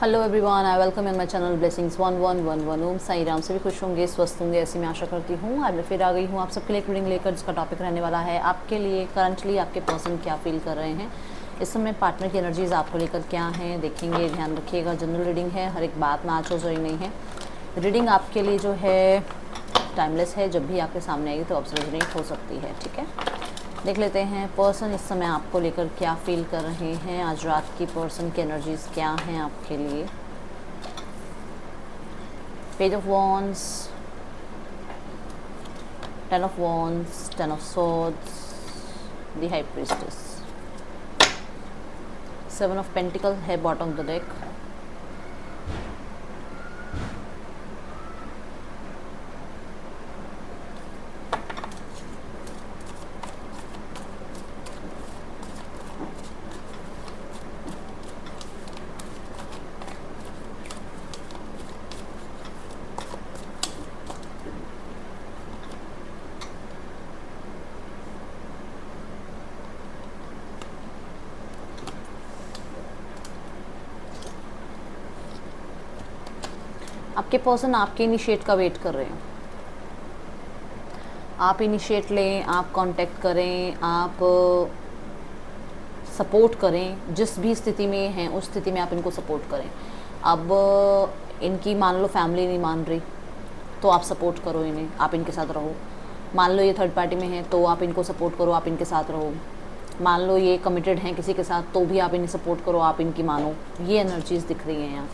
Hello everyone, I welcome in my channel blessings 1111 ओम साई राम। सभी खुश होंगे, स्वस्थ होंगे, ऐसी मैं आशा करती हूँ। आज मैं फिर आ गई हूँ आप सबके लिए एक रीडिंग लेकर, जिसका टॉपिक रहने वाला है आपके लिए करंटली आपके पर्सन क्या फील कर रहे हैं इस समय, पार्टनर की एनर्जीज आपको लेकर क्या हैं, देखेंगे। ध्यान रखिएगा, जनरल रीडिंग है, हर एक बात मैच हो जाए नहीं है। रीडिंग आपके लिए जो है टाइमलेस है, जब भी आपके सामने आएगी तो ऑब्जर्व रेजोनेट हो सकती है। ठीक है, देख लेते हैं पर्सन इस समय आपको लेकर क्या फील कर रहे हैं। आज रात की पर्सन की एनर्जीज क्या हैं आपके लिए। Page of wands, 10 of wands, 10 of swords, the high priestess, 7 of pentacle है बॉटम ऑफ द डेक। आपके पर्सन आपके इनिशिएट का वेट कर रहे हैं। आप इनिशिएट लें, आप कांटेक्ट करें, आप सपोर्ट करें। जिस भी स्थिति में हैं उस स्थिति में आप इनको सपोर्ट करें। अब इनकी मान लो फैमिली नहीं मान रही तो आप सपोर्ट करो इन्हें, आप इनके साथ रहो। मान लो ये थर्ड पार्टी में है तो आप इनको सपोर्ट करो, आप इनके साथ रहो। मान लो ये कमिटेड हैं किसी के साथ तो भी आप इन्हें सपोर्ट करो, आप इनकी मानो। ये एनर्जीज दिख रही हैं यहाँ।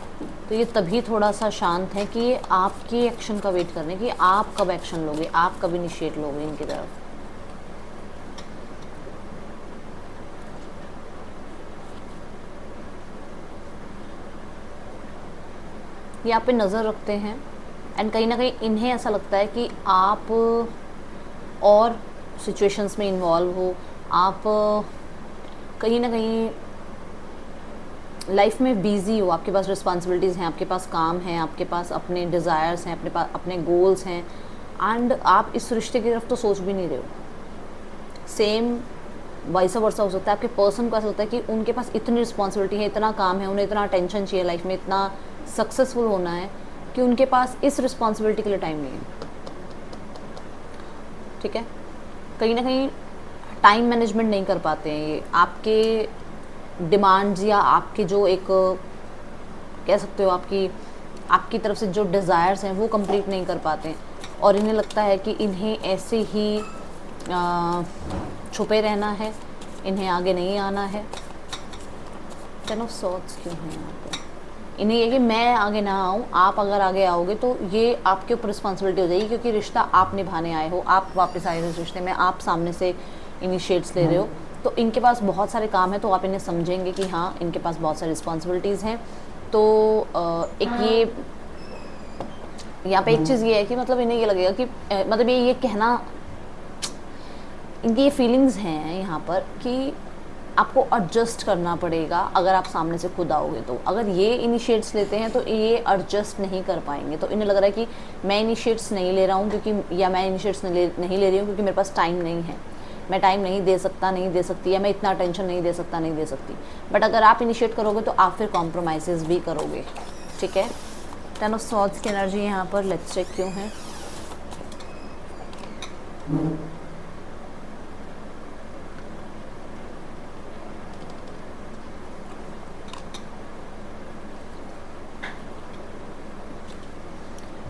तो ये तभी थोड़ा सा शांत है कि ये आपके एक्शन का वेट करने कि आप कब एक्शन लोगे, आप कब इनिशिएट लोगे इनकी तरफ। ये आप पे नज़र रखते हैं एंड कहीं ना कहीं इन्हें ऐसा लगता है कि आप और सिचुएशंस में इन्वॉल्व हो, आप कहीं ना कहीं लाइफ में बिजी हो, आपके पास रिस्पॉन्सिबिलिटीज़ हैं, आपके पास काम है, आपके पास अपने डिज़ायर्स हैं, अपने पास अपने गोल्स हैं एंड आप इस रिश्ते की तरफ तो सोच भी नहीं रहे हो। सेम वाइस वर्सा हो सकता है। आपके पर्सन को ऐसा होता है कि उनके पास इतनी रिस्पॉन्सिबिलिटी है, इतना काम है, उन्हें इतना अटेंशन चाहिए लाइफ में, इतना सक्सेसफुल होना है कि उनके पास इस रिस्पॉन्सिबिलिटी के लिए टाइम नहीं है। ठीक है, कहीं ना कहीं टाइम मैनेजमेंट नहीं कर पाते हैं ये। आपके डिमांड्स या आपके जो एक कह सकते हो आपकी तरफ से जो डिज़ायर्स हैं वो कंप्लीट नहीं कर पाते हैं और इन्हें लगता है कि इन्हें ऐसे ही छुपे रहना है, इन्हें आगे नहीं आना है। 10 ऑफ सॉर्ड्स क्यों है यहाँ पे? इन्हें ये कि मैं आगे ना आऊँ, आप अगर आगे आओगे तो ये आपके ऊपर रिस्पॉन्सिबिलिटी हो जाएगी, क्योंकि रिश्ता आप निभाने आए हो, आप वापस आए हो इस रिश्ते में, आप सामने से इनिशिएट्स ले रहे हो। तो इनके पास बहुत सारे काम है तो आप इन्हें समझेंगे कि हाँ इनके पास बहुत सारी रिस्पॉन्सिबिलिटीज़ हैं। तो एक ये यहाँ पे एक चीज़ ये है कि मतलब इन्हें ये लगेगा कि मतलब ये कहना, इनकी ये फीलिंग्स हैं यहाँ पर कि आपको एडजस्ट करना पड़ेगा अगर आप सामने से खुद आओगे तो। अगर ये इनिशिएट्स लेते हैं तो ये एडजस्ट नहीं कर पाएंगे। तो इन्हें लग रहा है कि मैं इनिशिएट्स नहीं ले रहा हूँ क्योंकि, या मैं इनिशिएट्स नहीं ले रही हूँ क्योंकि मेरे पास टाइम नहीं है, मैं टाइम नहीं दे सकता, नहीं दे सकती, या मैं इतना अटेंशन नहीं दे सकता, नहीं दे सकती। बट अगर आप इनिशिएट करोगे तो आप फिर कॉम्प्रोमाइज़ भी करोगे। ठीक है, 10 ऑफ सॉर्ड्स की एनर्जी यहाँ पर, लेट्स चेक क्यों है।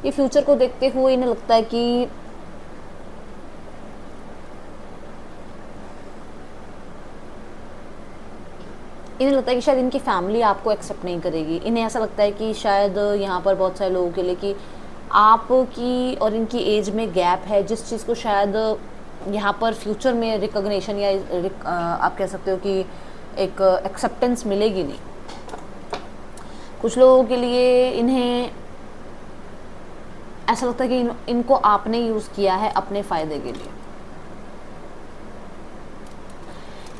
ये फ्यूचर को देखते हुए इन्हें लगता है कि शायद इनकी फैमिली आपको एक्सेप्ट नहीं करेगी। इन्हें ऐसा लगता है कि शायद यहाँ पर बहुत सारे लोगों के लिए कि आपकी और इनकी एज में गैप है, जिस चीज़ को शायद यहाँ पर फ्यूचर में रिकॉग्निशन या आप कह सकते हो कि एक एक्सेप्टेंस मिलेगी नहीं। कुछ लोगों के लिए इन्हें ऐसा लगता है कि इनको आपने यूज़ किया है अपने फ़ायदे के लिए।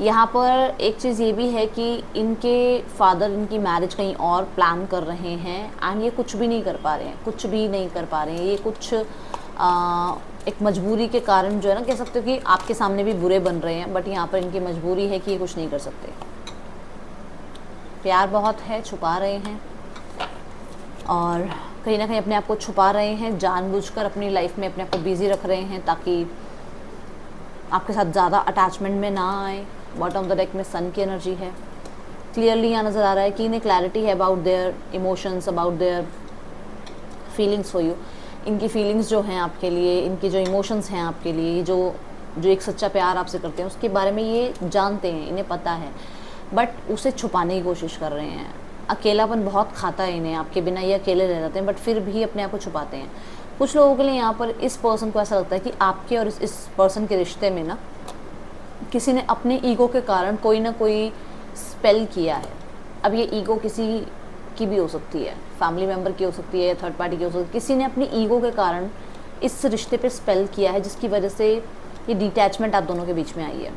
यहाँ पर एक चीज़ ये भी है कि इनके फादर इनकी मैरिज कहीं और प्लान कर रहे हैं एंड ये कुछ भी नहीं कर पा रहे हैं, कुछ भी नहीं कर पा रहे हैं। ये कुछ एक मजबूरी के कारण जो है ना, कह सकते हो कि आपके सामने भी बुरे बन रहे हैं, बट यहाँ पर इनकी मजबूरी है कि ये कुछ नहीं कर सकते। प्यार बहुत है, छुपा रहे हैं। और कहीं ना कहीं अपने आप को छुपा रहे हैं, जानबूझकर अपनी लाइफ में अपने आप को बिजी रख रहे हैं ताकि आपके साथ ज़्यादा अटैचमेंट में ना आए। बॉटम ऑफ द डेक में सन की एनर्जी है। क्लियरली यहाँ नज़र आ रहा है कि इन्हें क्लैरिटी है about their emotions, about their feelings for you. इनकी फीलिंग्स जो हैं आपके लिए, इनके जो इमोशंस हैं आपके लिए, जो एक सच्चा प्यार आपसे करते हैं उसके बारे में ये जानते हैं, इन्हें पता है, बट उसे छुपाने की कोशिश कर रहे हैं। अकेलापन बहुत खाता है इन्हें, आपके बिना ये अकेले रह जाते हैं बट फिर भी अपने आप को छुपाते हैं। कुछ लोगों के लिए यहाँ पर इस पर्सन को ऐसा लगता है कि आपके और इस पर्सन के रिश्ते में ना किसी ने अपने ईगो के कारण कोई ना कोई स्पेल किया है। अब ये ईगो किसी की भी हो सकती है, फैमिली मेम्बर की हो सकती है, थर्ड पार्टी की हो सकती है। किसी ने अपनी ईगो के कारण इस रिश्ते पे स्पेल किया है जिसकी वजह से ये डिटैचमेंट आप दोनों के बीच में आई है।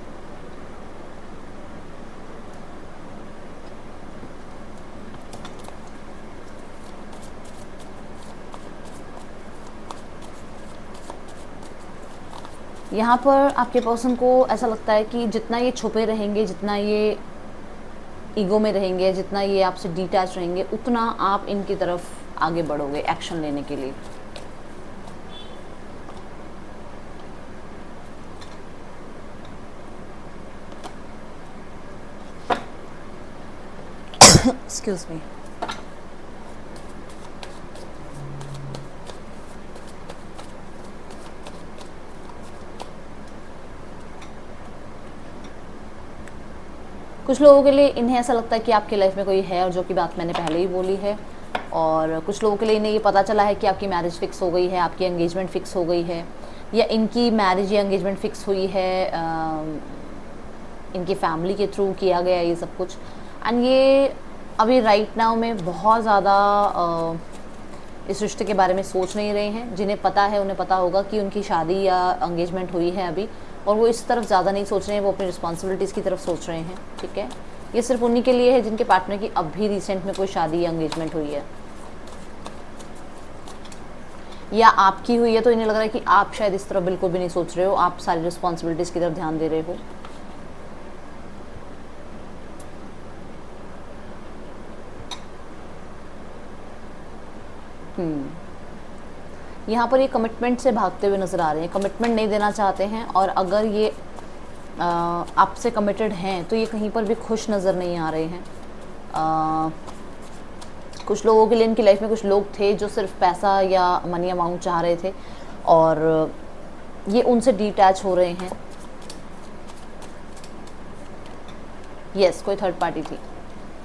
यहाँ पर आपके पर्सन को ऐसा लगता है कि जितना ये छुपे रहेंगे, जितना ये ईगो में रहेंगे, जितना ये आपसे डिटैच रहेंगे, उतना आप इनकी तरफ आगे बढ़ोगे एक्शन लेने के लिए। Excuse me. कुछ लोगों के लिए इन्हें ऐसा लगता है कि आपकी लाइफ में कोई है, और जो कि बात मैंने पहले ही बोली है। और कुछ लोगों के लिए इन्हें ये पता चला है कि आपकी मैरिज फिक्स हो गई है, आपकी एंगेजमेंट फिक्स हो गई है, या इनकी मैरिज या एंगेजमेंट फिक्स हुई है, इनकी फैमिली के थ्रू किया गया ये सब कुछ। एंड ये अभी राइट नाउ में बहुत ज़्यादा इस रिश्ते के बारे में सोच नहीं रहे हैं। जिन्हें पता है उन्हें पता होगा कि उनकी शादी या एंगेजमेंट हुई है अभी, और वो इस तरफ ज़्यादा नहीं सोच रहे हैं, वो अपनी रिस्पॉन्सिबिलिटीज़ की तरफ सोच रहे हैं। ठीक है, ये सिर्फ उन्हीं के लिए है जिनके पार्टनर की अभी रिसेंट में कोई शादी या एंगेजमेंट हुई है, या आपकी हुई है। तो इन्हें लग रहा है कि आप शायद इस तरफ बिल्कुल भी नहीं सोच रहे हो, आप सारी रिस्पॉन्सिबिलिटीज़ की तरफ ध्यान दे रहे हो। यहाँ पर ये कमिटमेंट से भागते हुए नज़र आ रहे हैं, कमिटमेंट नहीं देना चाहते हैं। और अगर ये आपसे कमिटेड हैं तो ये कहीं पर भी खुश नज़र नहीं आ रहे हैं। कुछ लोगों के लिए इनकी लाइफ में कुछ लोग थे जो सिर्फ पैसा या मनी अमाउंट चाह रहे थे, और ये उनसे डिटैच हो रहे हैं। यस, कोई थर्ड पार्टी थी,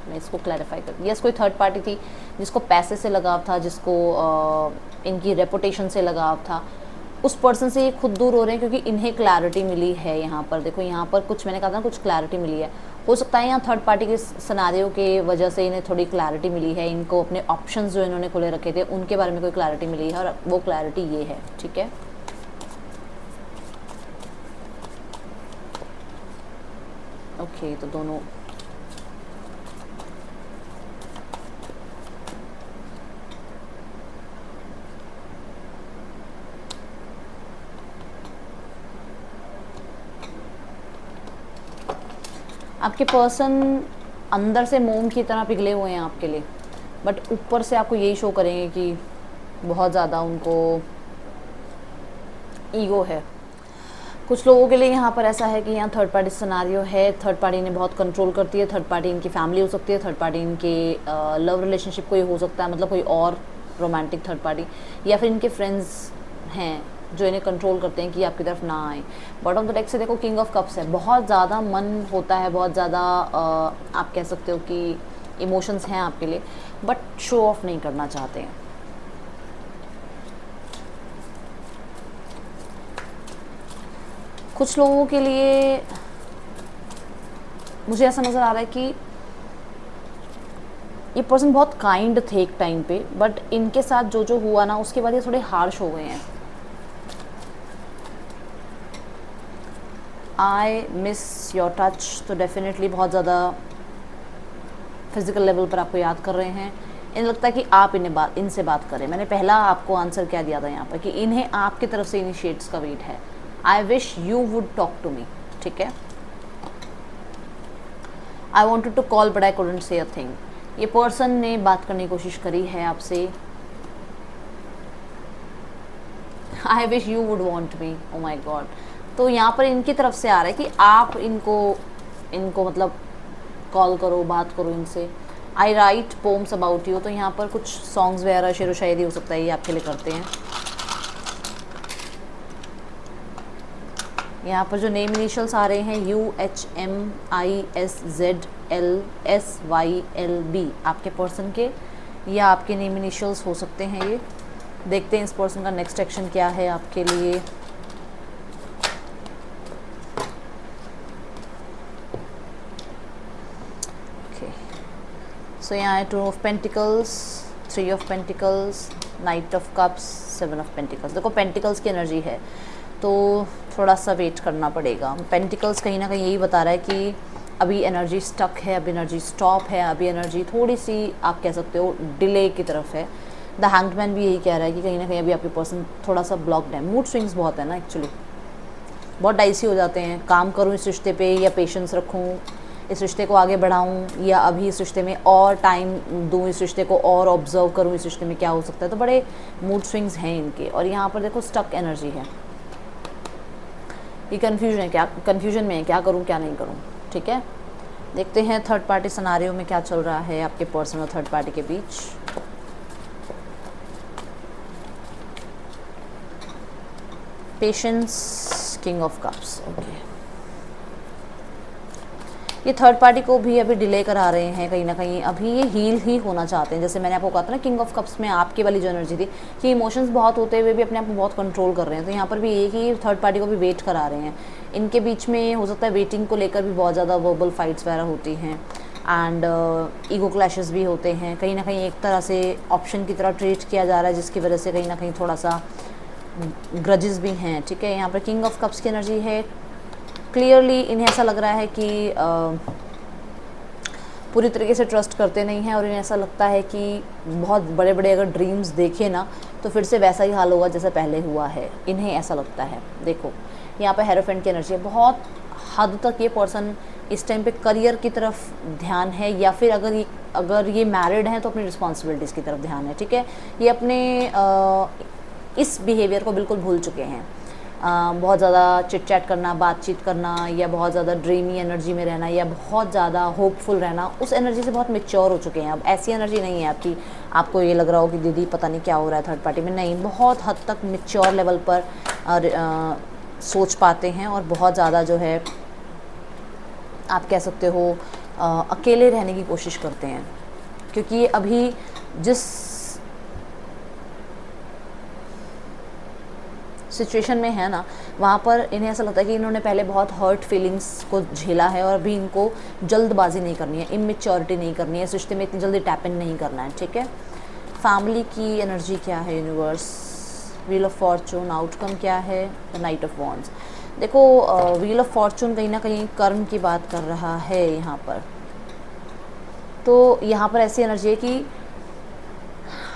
मैं इसको क्लैरिफाई कर। यस, कोई थर्ड पार्टी थी जिसको पैसे से लगाव था, जिसको इनकी रेपुटेशन से लगाव था। उस पर्सन से ये खुद दूर हो रहे हैं क्योंकि इन्हें क्लैरिटी मिली है। यहाँ पर देखो, यहाँ पर कुछ मैंने कहा था कुछ क्लैरिटी मिली है। हो सकता है यहाँ थर्ड पार्टी के सिनेरियो के वजह से इन्हें थोड़ी क्लैरिटी मिली है, इनको अपने ऑप्शंस जो इन्होंने खुले रखे थे उनके बारे में कोई क्लैरिटी मिली है, और वो क्लैरिटी ये है। ठीक है, ओके, तो दोनों आपके पर्सन अंदर से मोम की तरह पिघले हुए हैं आपके लिए, बट ऊपर से आपको यही शो करेंगे कि बहुत ज़्यादा उनको ईगो है। कुछ लोगों के लिए यहाँ पर ऐसा है कि यहाँ थर्ड पार्टी सिनेरियो है, थर्ड पार्टी इन्हें बहुत कंट्रोल करती है। थर्ड पार्टी इनकी फैमिली हो सकती है, थर्ड पार्टी इनके लव रिलेशनशिप कोई हो सकता है, मतलब कोई और रोमांटिक थर्ड पार्टी, या फिर इनके फ्रेंड्स हैं जो इन्हें कंट्रोल करते हैं कि आपकी तरफ ना आए। बॉटम ऑफ द डेक से देखो किंग ऑफ कप्स है, बहुत ज़्यादा मन होता है, बहुत ज़्यादा आप कह सकते हो कि इमोशंस हैं आपके लिए, बट शो ऑफ नहीं करना चाहते हैं। कुछ लोगों के लिए मुझे ऐसा नज़र आ रहा है कि ये पर्सन बहुत काइंड थे एक टाइम पे, बट इनके साथ जो जो हुआ ना उसके बाद ये थोड़े हार्श हो गए हैं। आई मिस योर टच, तो डेफिनेटली बहुत ज़्यादा फिजिकल लेवल पर आपको याद कर रहे हैं। इन्हें लगता है कि आप इनसे बात करें। मैंने पहला आपको आंसर क्या दिया था यहाँ पर कि इन्हें आपकी तरफ से इनिशिएट्स का वेट है। I wish you would talk to me. ठीक है, I wanted to call but I couldn't say a thing. ये पर्सन ने बात करने की कोशिश करी है आपसे। I wish you would want me, oh my God. तो यहाँ पर इनकी तरफ से आ रहा है कि आप इनको मतलब कॉल करो, बात करो इनसे। आई राइट पोम्स अबाउट यू, तो यहाँ पर कुछ सॉन्ग्स वगैरह शेर व शायरी हो सकता है ये आपके लिए करते हैं। यहाँ पर जो नेम इनिशियल्स आ रहे हैं UHMISZLSYLB आपके पर्सन के, या आपके नेम इनिशियल्स हो सकते हैं ये। देखते हैं इस पर्सन का नेक्स्ट एक्शन क्या है आपके लिए। सो यहाँ है 2 of pentacles, 3 of pentacles, night of cups, 7 of pentacles. देखो पेंटिकल्स की एनर्जी है तो थोड़ा सा वेट करना पड़ेगा। पेंटिकल्स कहीं ना कहीं यही बता रहा है कि अभी एनर्जी स्टक है, अभी एनर्जी स्टॉप है, अभी एनर्जी थोड़ी सी आप कह सकते हो डिले की तरफ है। द हैंग्ड भी यही कह रहा है कि कहीं ना कहीं अभी आपके पर्सन थोड़ा सा ब्लॉक्ड है। मूड स्विंग्स बहुत है ना एक्चुअली, बहुत डाइसी हो जाते हैं। काम करूँ इस रिश्ते पे या पेशेंस रखूँ, इस रिश्ते को आगे बढ़ाऊँ, या अभी इस रिश्ते में और टाइम दूँ, इस रिश्ते को और ऑब्जर्व करूँ, इस रिश्ते में क्या हो सकता है। तो बड़े मूड स्विंग्स हैं इनके। और यहाँ पर देखो स्टक एनर्जी है, ये कन्फ्यूजन है, क्या कन्फ्यूजन में है, क्या करूँ क्या नहीं करूँ। ठीक है, देखते हैं थर्ड पार्टी सिनारियो में क्या चल रहा है आपके पर्सन और थर्ड पार्टी के बीच। Patience, king of cups. Okay, ये थर्ड पार्टी को भी अभी डिले करा रहे हैं कहीं ना कहीं। अभी ये हील ही होना चाहते हैं। जैसे मैंने आपको कहा था ना, किंग ऑफ कप्स में आपकी वाली जो एनर्जी थी कि इमोशंस बहुत होते हुए भी अपने आप को बहुत कंट्रोल कर रहे हैं। तो यहाँ पर भी ये कि थर्ड पार्टी को भी वेट करा रहे हैं। इनके बीच में हो सकता है वेटिंग को लेकर भी बहुत ज़्यादा वर्बल फाइट्स वगैरह होती हैं, एंड ईगो क्लैशेस भी होते हैं। कहीं ना कहीं एक तरह से ऑप्शन की तरह ट्रीट किया जा रहा है, जिसकी वजह से कहीं ना कहीं थोड़ा सा ग्रजेस भी हैं। ठीक है, यहाँ पर किंग ऑफ कप्स की एनर्जी है। क्लियरली इन्हें ऐसा लग रहा है कि पूरी तरीके से ट्रस्ट करते नहीं हैं, और इन्हें ऐसा लगता है कि बहुत बड़े बड़े अगर ड्रीम्स देखे ना तो फिर से वैसा ही हाल होगा जैसा पहले हुआ है। इन्हें ऐसा लगता है। देखो यहाँ पे हेरोफेंट की एनर्जी है। बहुत हद तक ये पर्सन इस टाइम पे करियर की तरफ ध्यान है, या फिर अगर ये मैरिड हैं तो अपनी रिस्पॉन्सिबिलिटीज़ की तरफ ध्यान है। ठीक है, ये अपने इस बिहेवियर को बिल्कुल भूल चुके हैं। बहुत ज़्यादा चिट चैट करना, बातचीत करना, या बहुत ज़्यादा ड्रीमी एनर्जी में रहना, या बहुत ज़्यादा होपफुल रहना, उस एनर्जी से बहुत मैच्योर हो चुके हैं। अब ऐसी एनर्जी नहीं है आपकी, आपको ये लग रहा हो कि दीदी पता नहीं क्या हो रहा है थर्ड पार्टी में। नहीं, बहुत हद तक मैच्योर लेवल पर सोच पाते हैं, और बहुत ज़्यादा जो है आप कह सकते हो अकेले रहने की कोशिश करते हैं। क्योंकि अभी जिस सिचुएशन में है ना, वहाँ पर इन्हें ऐसा लगता है कि इन्होंने पहले बहुत हर्ट फीलिंग्स को झेला है, और अभी इनको जल्दबाजी नहीं करनी है, इमेच्योरिटी नहीं करनी है, इस रिश्ते में इतनी जल्दी टैप इन नहीं करना है। ठीक है, फैमिली की एनर्जी क्या है universe, wheel of Fortune, outcome क्या है, द नाइट ऑफ वॉन्ड्स। देखो व्हील ऑफ फॉर्चून कहीं ना कहीं कर्म की बात कर रहा है यहाँ पर। तो यहाँ पर ऐसी एनर्जी है कि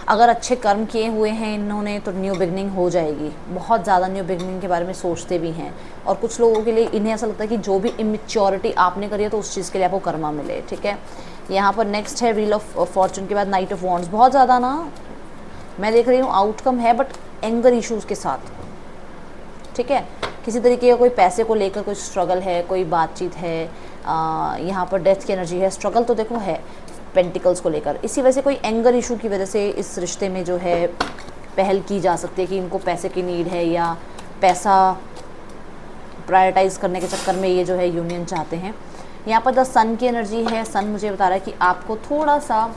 अगर अच्छे कर्म किए हुए हैं इन्होंने तो न्यू बिगनिंग हो जाएगी। बहुत ज़्यादा न्यू बिगनिंग के बारे में सोचते भी हैं, और कुछ लोगों के लिए इन्हें ऐसा लगता है कि जो भी इमेच्योरिटी आपने करी है तो उस चीज़ के लिए आपको कर्मा मिले। ठीक है, यहाँ पर नेक्स्ट है व्हील ऑफ फॉर्चून के बाद नाइट ऑफ वॉन्ड्स। बहुत ज़्यादा ना मैं देख रही हूँ आउटकम है, बट एंगर इश्यूज़ के साथ। ठीक है, किसी तरीके का कोई पैसे को लेकर कोई स्ट्रगल है, कोई बातचीत है। यहाँ पर डेथ की एनर्जी है। स्ट्रगल तो देखो है पेंटिकल्स को लेकर, इसी वजह से कोई एंगर इशू की वजह से इस रिश्ते में जो है पहल की जा सकती है कि इनको पैसे की नीड है, या पैसा प्रायोरिटाइज करने के चक्कर में ये जो है यूनियन चाहते हैं। यहाँ पर द सन की एनर्जी है। सन मुझे बता रहा है कि आपको थोड़ा सा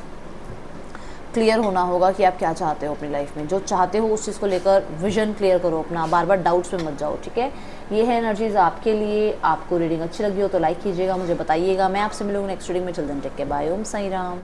क्लियर होना होगा कि आप क्या चाहते हो अपनी लाइफ में। जो चाहते हो उस चीज़ को लेकर विजन क्लियर करो अपना, बार बार डाउट्स में मत जाओ। ठीक है, ये है एनर्जीज आपके लिए। आपको रीडिंग अच्छी लगी हो तो लाइक कीजिएगा, मुझे बताइएगा। मैं आपसे मिलूंगी नेक्स्ट रीडिंग में। चिल्ड्रन टेक के बाय। ओम साई राम।